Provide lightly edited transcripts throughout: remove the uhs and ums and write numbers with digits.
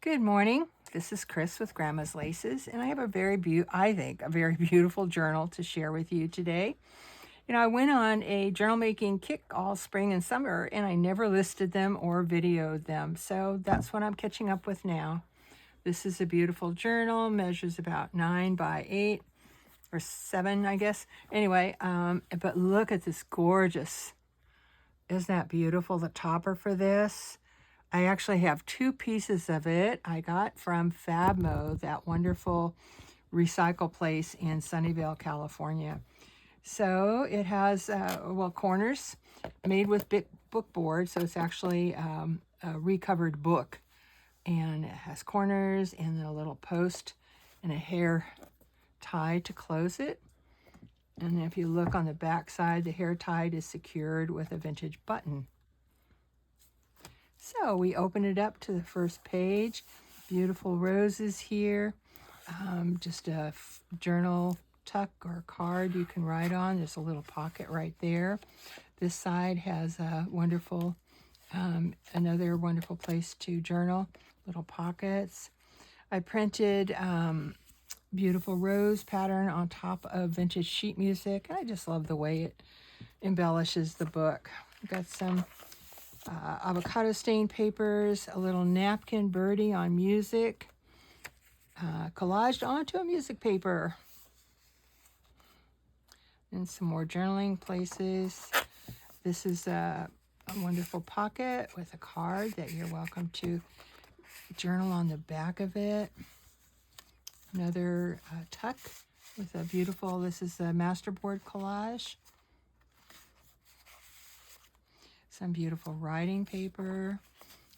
Good morning. This is Chris with Grandma's Laces, and I have a I think, a very beautiful journal to share with you today. I went on a journal making kick all spring and summer, and I never listed them or videoed them, so that's what I'm catching up with now. This is a beautiful journal, measures about 9 by 8 or 7, I guess. Anyway, but look at this gorgeous. Isn't that beautiful? The topper for this. I actually have two pieces of it I got from Fabmo, that wonderful recycle place in Sunnyvale, California. So it has, corners made with big book board, so it's actually a recovered book. And it has corners and then a little post and a hair tie to close it. And if you look on the back side, the hair tie is secured with a vintage button. So we open it up to the first page. Beautiful roses here. Just a journal tuck or card you can write on. There's a little pocket right there. This side has a wonderful, another wonderful place to journal. Little pockets. I printed beautiful rose pattern on top of vintage sheet music. I just love the way it embellishes the book. I've got some avocado stained papers, a little napkin birdie on music, collaged onto a music paper, and some more journaling places. This is a wonderful pocket with a card that you're welcome to journal on the back of it. Another tuck with a beautiful, this is a masterboard collage. Some beautiful writing paper,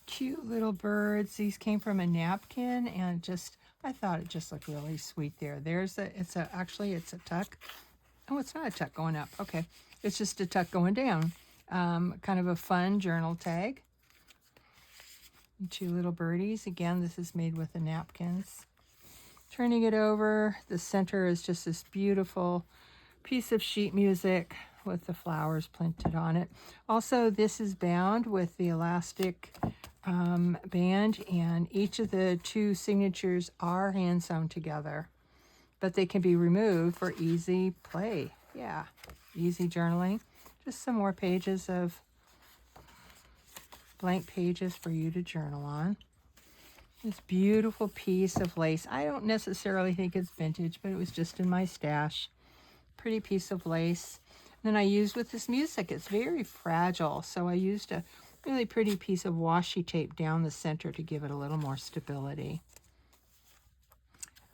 cute little birds. These came from a napkin, and I thought it just looked really sweet there. Actually it's a tuck. Oh, it's not a tuck going up. Okay, it's just a tuck going down. Kind of a fun journal tag. And two little birdies. Again, this is made with the napkins. Turning it over, the center is just this beautiful piece of sheet music with the flowers printed on it. Also, this is bound with the elastic band, and each of the two signatures are hand sewn together, but they can be removed for easy play. Yeah, easy journaling. Just some more pages of blank pages for you to journal on. This beautiful piece of lace. I don't necessarily think it's vintage, but it was just in my stash. Pretty piece of lace. Then I used with this music, it's very fragile, so I used a really pretty piece of washi tape down the center to give it a little more stability.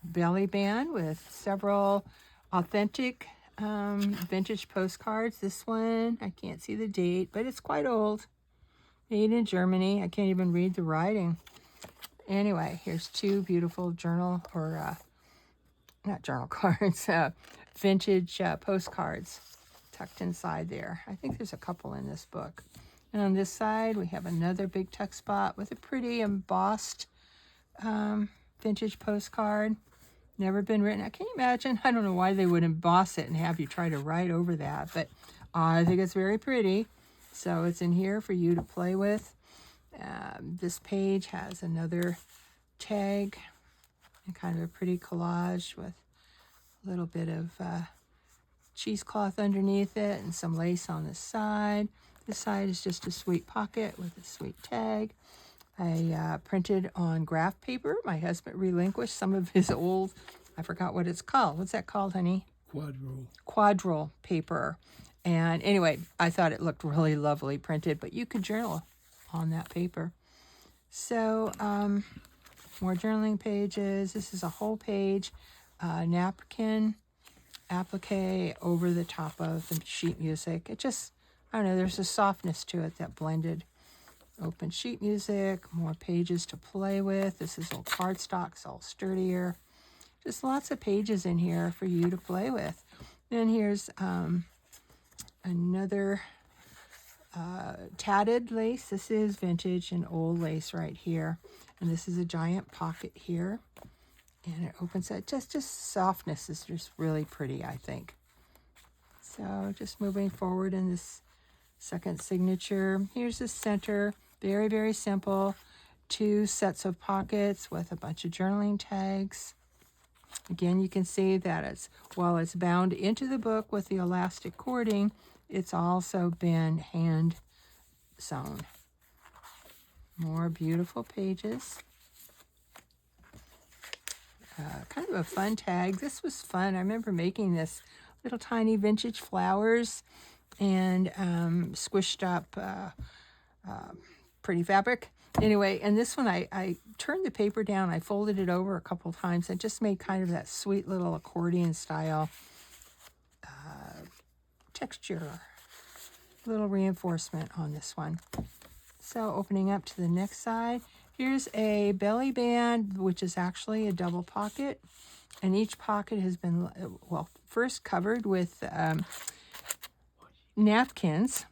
Belly band with several authentic vintage postcards. This one, I can't see the date, but it's quite old. Made in Germany. I can't even read the writing. Anyway, here's two beautiful not journal cards, vintage postcards tucked inside there. I think there's a couple in this book. And on this side, we have another big tuck spot with a pretty embossed vintage postcard. Never been written. Can you imagine? I don't know why they would emboss it and have you try to write over that, but I think it's very pretty. So it's in here for you to play with. This page has another tag and kind of a pretty collage with a little bit of cheesecloth underneath it and some lace on the side. This side is just a sweet pocket with a sweet tag. I printed on graph paper. My husband relinquished some of his old, I forgot what it's called. What's that called, honey? Quadrille paper. And anyway, I thought it looked really lovely printed, but you could journal on that paper. So more journaling pages. This is a whole page napkin applique over the top of the sheet music. It just, I don't know, there's a softness to it that blended. Open sheet music, more pages to play with. This is old cardstock, so all sturdier. Just lots of pages in here for you to play with. Then here's another tatted lace. This is vintage and old lace right here. And this is a giant pocket here. And it opens up. Just softness is just really pretty, I think. So just moving forward in this second signature. Here's the center. Very, very simple. 2 sets of pockets with a bunch of journaling tags. Again, you can see that while it's bound into the book with the elastic cording, it's also been hand sewn. More beautiful pages. Kind of a fun tag. This was fun. I remember making this little tiny vintage flowers and squished up pretty fabric. Anyway, and this one I turned the paper down. I folded it over a couple times and just made kind of that sweet little accordion style texture. Little reinforcement on this one. So opening up to the next side, here's a belly band, which is actually a double pocket. And each pocket has been, well, first covered with napkins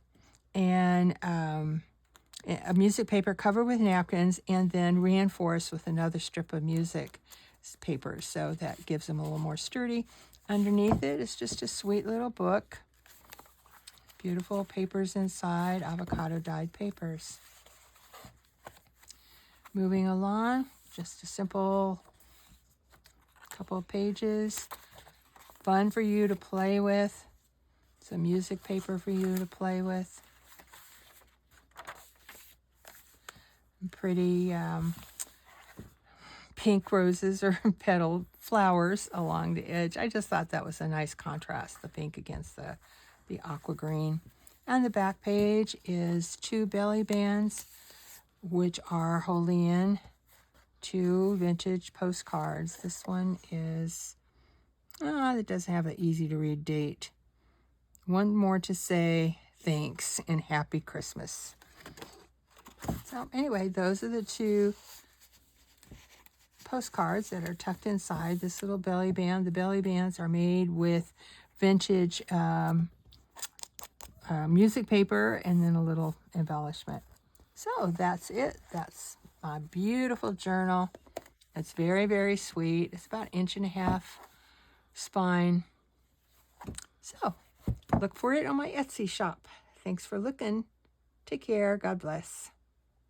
and a music paper covered with napkins, and then reinforced with another strip of music paper. So that gives them a little more sturdy. Underneath it is just a sweet little book. Beautiful papers inside, avocado dyed papers. Moving along, just a simple couple of pages. Fun for you to play with. Some music paper for you to play with. Pretty pink roses or petal flowers along the edge. I just thought that was a nice contrast, the pink against the aqua green. And the back page is 2 belly bands, which are holding in 2 vintage postcards. This one is, it doesn't have an easy to read date. One more to say thanks and happy Christmas. So anyway, those are the 2 postcards that are tucked inside this little belly band. The belly bands are made with vintage music paper and then a little embellishment. So that's it. That's my beautiful journal. It's very, very sweet. It's about 1.5 inch spine. So look for it on my Etsy shop. Thanks for looking. Take care. God bless.